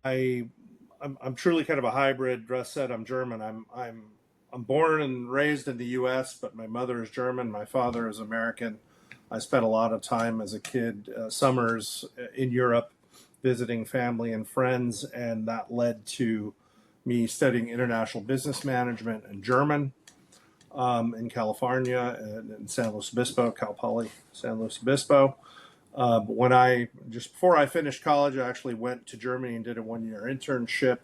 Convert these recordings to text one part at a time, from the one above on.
I'm truly kind of a hybrid. Russ said I'm German. I'm born and raised in the U.S., but my mother is German. My father is American. I spent a lot of time as a kid, summers in Europe, visiting family and friends, and that led to me studying international business management and German in California and in San Luis Obispo, Cal Poly, San Luis Obispo. Just before I finished college, I actually went to Germany and did a 1 year internship.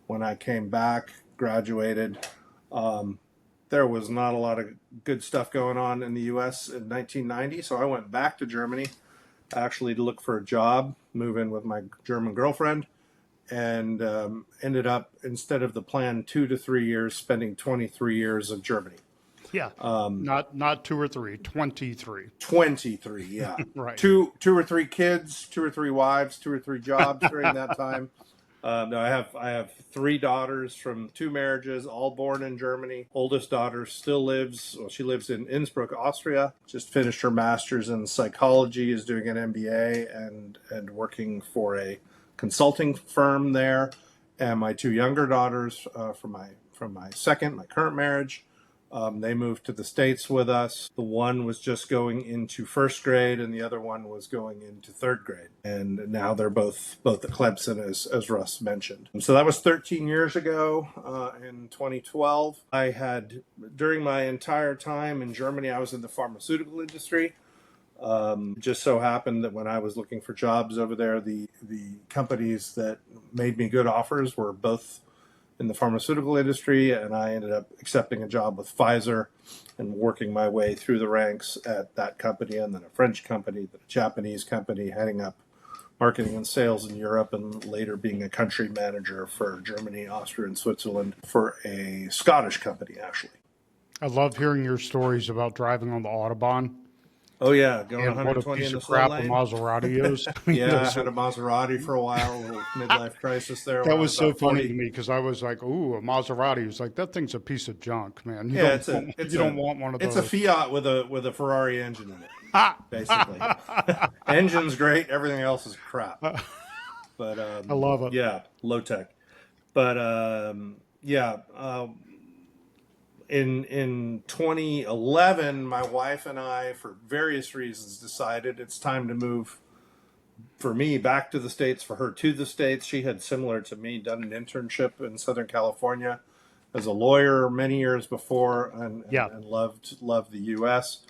When I came back, graduated, there was not a lot of good stuff going on in the U.S. in 1990, so I went back to Germany actually to look for a job, move in with my German girlfriend, and ended up, instead of the planned 2 to 3 years, spending 23 years of Germany. Yeah, not 2 or 3, 23. 23, yeah. Right. Two or three kids, 2 or 3 wives, 2 or 3 jobs during that time. No, I have 3 daughters from 2 marriages, all born in Germany. Oldest daughter still lives. Well, she lives in Innsbruck, Austria. Just finished her master's in psychology, is doing an MBA, and working for a consulting firm there. And my 2 younger daughters from my current marriage. They moved to the States with us. The one was just going into 1st grade, and the other one was going into 3rd grade. And now they're both at Clemson, as Russ mentioned. And so that was 13 years ago in 2012. During my entire time in Germany, I was in the pharmaceutical industry. It just so happened that when I was looking for jobs over there, the companies that made me good offers were both in the pharmaceutical industry, and I ended up accepting a job with Pfizer and working my way through the ranks at that company, and then a French company, then a Japanese company, heading up marketing and sales in Europe, and later being a country manager for Germany, Austria, and Switzerland for a Scottish company, actually. I love hearing your stories about driving on the Autobahn. Oh, yeah, going And 120 in the slow crap lane. A Maserati is. Yeah, I had a Maserati for a while, a little midlife crisis there. That was so funny to me because I was like, "Ooh, a Maserati." It was like, that thing's a piece of junk, man. You don't want one of those. It's a Fiat with a Ferrari engine in it, basically. Engine's great, everything else is crap. But I love it. Yeah, low tech. But in 2011, my wife and I, for various reasons, decided it's time to move, for me, back to the States, for her to the States. She had, similar to me, done an internship in Southern California as a lawyer many years before, and loved the U.S.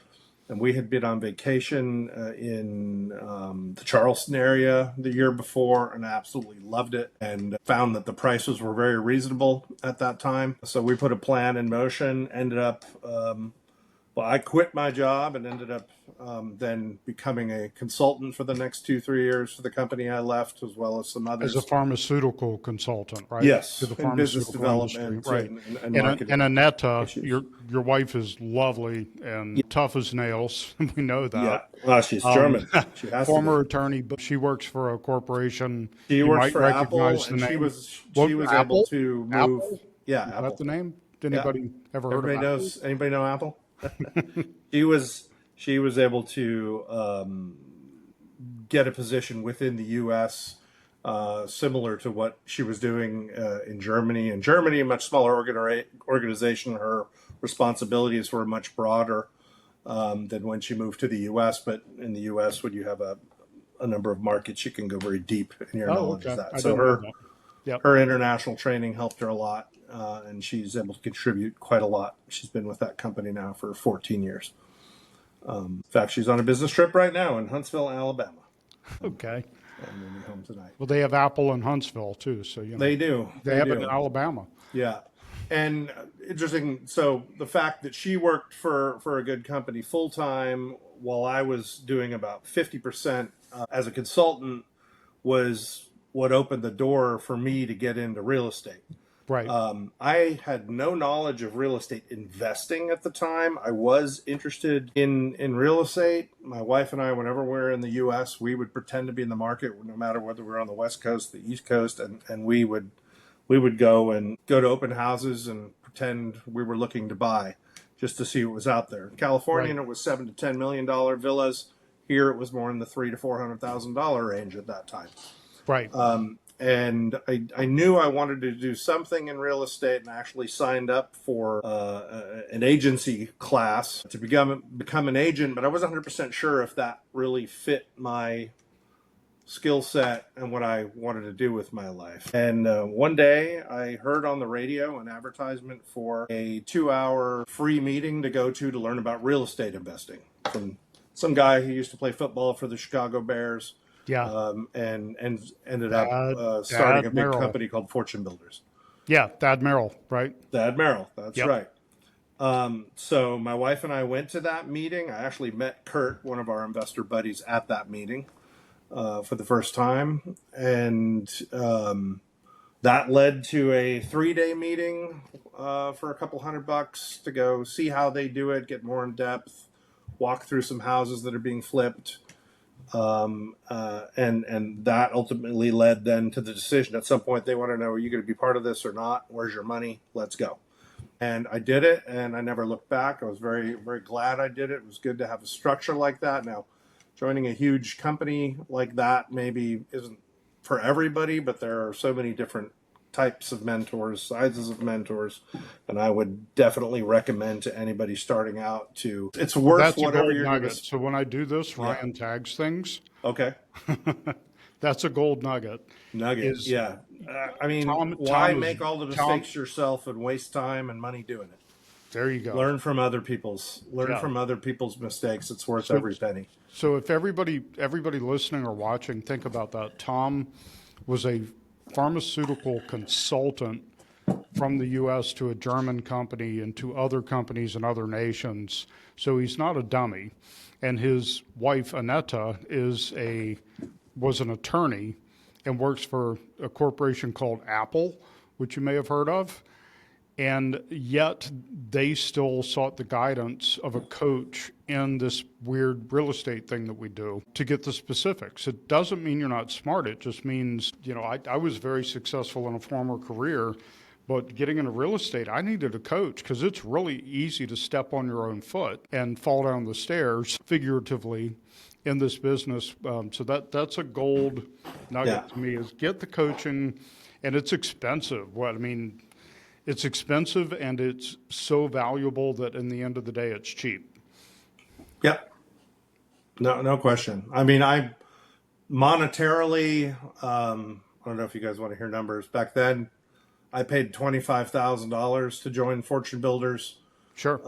And we had been on vacation in the Charleston area the year before and absolutely loved it, and found that the prices were very reasonable at that time. So we put a plan in motion, ended up, I quit my job and ended up then becoming a consultant for the next 2-3 years for the company I left, as well as some others. As a pharmaceutical consultant, right? Yes, to the in business development, industry, right? And marketing. And Annette, your wife is lovely and tough as nails. We know that. Yeah, well, she's German. She has former attorney, but she works for a corporation. She works for Apple, and she was able to move. Apple? Yeah, Is Apple. that the name? Did anybody ever heard of Apple? Anybody know Apple? She was able to get a position within the U.S. Similar to what she was doing in Germany. In Germany, a much smaller organization, her responsibilities were much broader than when she moved to the U.S. But in the U.S., when you have a number of markets, you can go very deep in your knowledge of that. So her international training helped her a lot. And she's able to contribute quite a lot. She's been with that company now for 14 years. In fact, she's on a business trip right now in Huntsville, Alabama. Okay. And we'll be home tonight. Well, they have Apple in Huntsville too, so they do. They have it in Alabama. Yeah, and interesting. So the fact that she worked for a good company full time while I was doing about 50% as a consultant was what opened the door for me to get into real estate. Right. I had no knowledge of real estate investing at the time. I was interested in real estate. My wife and I, whenever we were in the U.S., we would pretend to be in the market, no matter whether we were on the West Coast, the East Coast, and we would go to open houses and pretend we were looking to buy just to see what was out there. In California, right, it was $7 to $10 million villas. Here, it was more in the $300,000 to $400,000 range at that time. Right. and I knew I wanted to do something in real estate, and I actually signed up for an agency class to become an agent, but I wasn't 100% sure if that really fit my skill set and what I wanted to do with my life. And one day I heard on the radio an advertisement for a 2-hour free meeting to go to learn about real estate investing from some guy who used to play football for the Chicago Bears. Yeah. And ended up starting a big company called Fortune Builders. Yeah, Thad Merrill, right? Thad Merrill, that's Yep. right. So my wife and I went to that meeting. I actually met Kurt, one of our investor buddies, at that meeting for the first time. And that led to a 3-day meeting for a couple $100 to go see how they do it, get more in depth, walk through some houses that are being flipped. And that ultimately led then to the decision. At some point, they want to know, are you going to be part of this or not? Where's your money? Let's go. And I did it, and I never looked back. I was very, very glad I did it. It was good to have a structure like that. Now, joining a huge company like that maybe isn't for everybody, but there are so many different types of mentors, sizes of mentors, and I would definitely recommend to anybody starting out to, it's worth That's whatever you're going to. So when I do this, Ryan tags things. Okay. That's a gold nugget. Yeah. I mean, why make all the mistakes yourself and waste time and money doing it? There you go. Learn from other people's mistakes. It's worth every penny. So if everybody listening or watching, think about that. Tom was a pharmaceutical consultant from the U.S. to a German company and to other companies in other nations. So he's not a dummy. And his wife, Annetta, was an attorney and works for a corporation called Apple, which you may have heard of. And yet they still sought the guidance of a coach in this weird real estate thing that we do to get the specifics. It doesn't mean you're not smart. It just means, I was very successful in a former career, but getting into real estate, I needed a coach because it's really easy to step on your own foot and fall down the stairs, figuratively, in this business. So that's a gold nugget to me, is get the coaching, and it's expensive. It's expensive, and it's so valuable that in the end of the day, it's cheap. Yep. No question. I mean, I monetarily, I don't know if you guys want to hear numbers. Back then, I paid $25,000 to join Fortune Builders. Sure.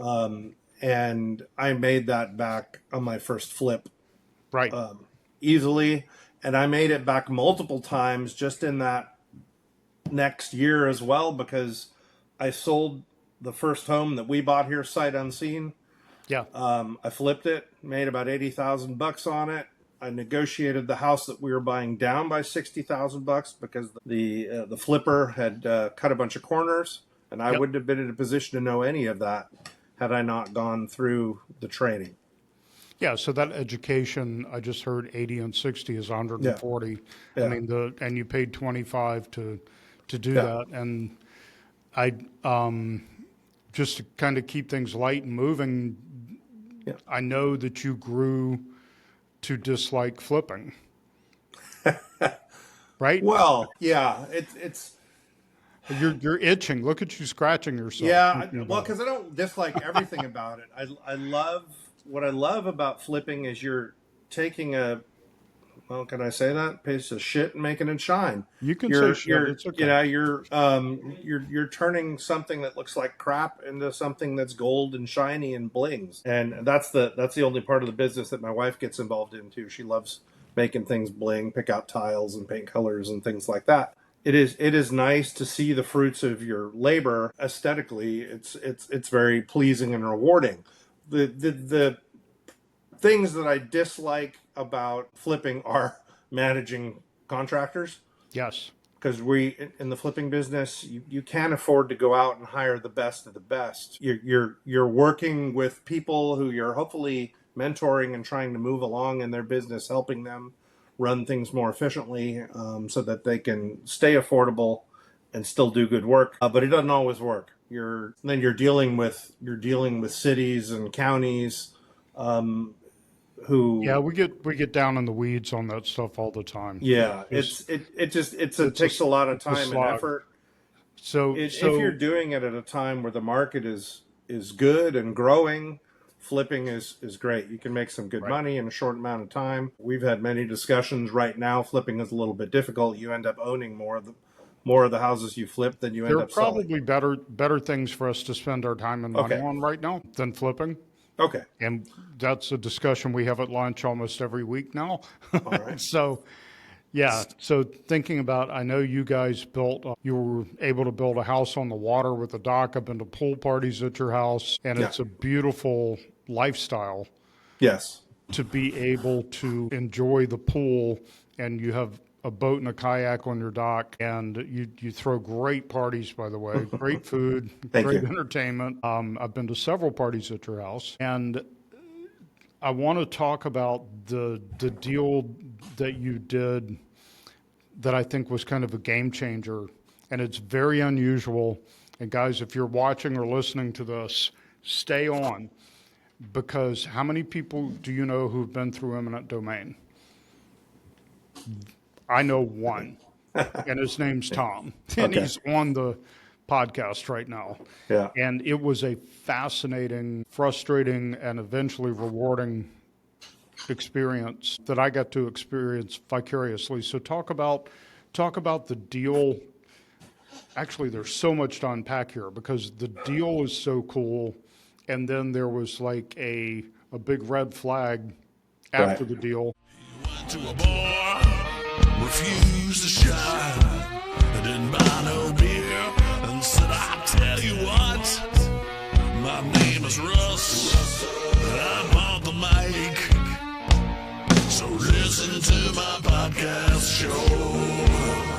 And I made that back on my first flip. Right. Easily. And I made it back multiple times just in that next year as well, because I sold the first home that we bought here sight unseen. Yeah. I flipped it, made about $80,000 on it. I negotiated the house that we were buying down by $60,000 because the flipper had cut a bunch of corners, and I wouldn't have been in a position to know any of that had I not gone through the training. Yeah, so that education, I just heard 80 and 60 is 140. Yeah. I mean, and you paid 25 to do that. And I just to kind of keep things light and moving, I know that you grew to dislike flipping. Right? Well, yeah, it's you're itching. Look at you scratching yourself. Yeah, well, because I don't dislike everything about it. I love what I love about flipping is you're taking can I say that, piece of shit and making it shine. You can say shit. It's okay. You're turning something that looks like crap into something that's gold and shiny and blings, and that's the only part of the business that my wife gets involved in too. She loves making things bling, pick out tiles and paint colors and things like that. It is nice to see the fruits of your labor aesthetically. It's very pleasing and rewarding. The things that I dislike about flipping are managing contractors. Yes. Because in the flipping business, you can't afford to go out and hire the best of the best. You're working with people who you're hopefully mentoring and trying to move along in their business, helping them run things more efficiently, so that they can stay affordable and still do good work. But it doesn't always work. You're dealing with cities and counties, who Yeah, we get down in the weeds on that stuff all the time. yeah, It's it takes a lot of it's a time and slog. effort. So If you're so doing it at a time where the market is good and growing, flipping is great. You can make some good right. money in a short amount of time. We've had many discussions. Right now, flipping is a little bit difficult. You end up owning more of the houses you flip than you There end are up selling. probably better things for us to spend our time and money Okay. on right now than flipping. Okay. And that's a discussion we have at lunch almost every week now. All right. So, yeah. So thinking about, I know you guys you were able to build a house on the water with a dock. I've been to pool parties at your house, and Yeah. it's a beautiful lifestyle Yes. to be able to enjoy the pool, and you have a boat and a kayak on your dock, and you throw great parties, by the way, great food, Thank great you. entertainment. I've been to several parties at your house, and I want to talk about the deal that you did that I think was kind of a game changer, and it's very unusual. And guys, if you're watching or listening to this, stay on, because how many people do you know who've been through eminent domain? I know one, and his name's Tom, and Okay. he's on the podcast right now. Yeah. And it was a fascinating, frustrating, and eventually rewarding experience that I got to experience vicariously. So talk about the deal. Actually, there's so much to unpack here because the deal is so cool, and then there was like a big red flag after Right. the deal. Went to a bar, refused to shine, didn't buy no beer, and said, I'll tell you what, my name is Russ, I'm on the mic, so listen to my podcast show.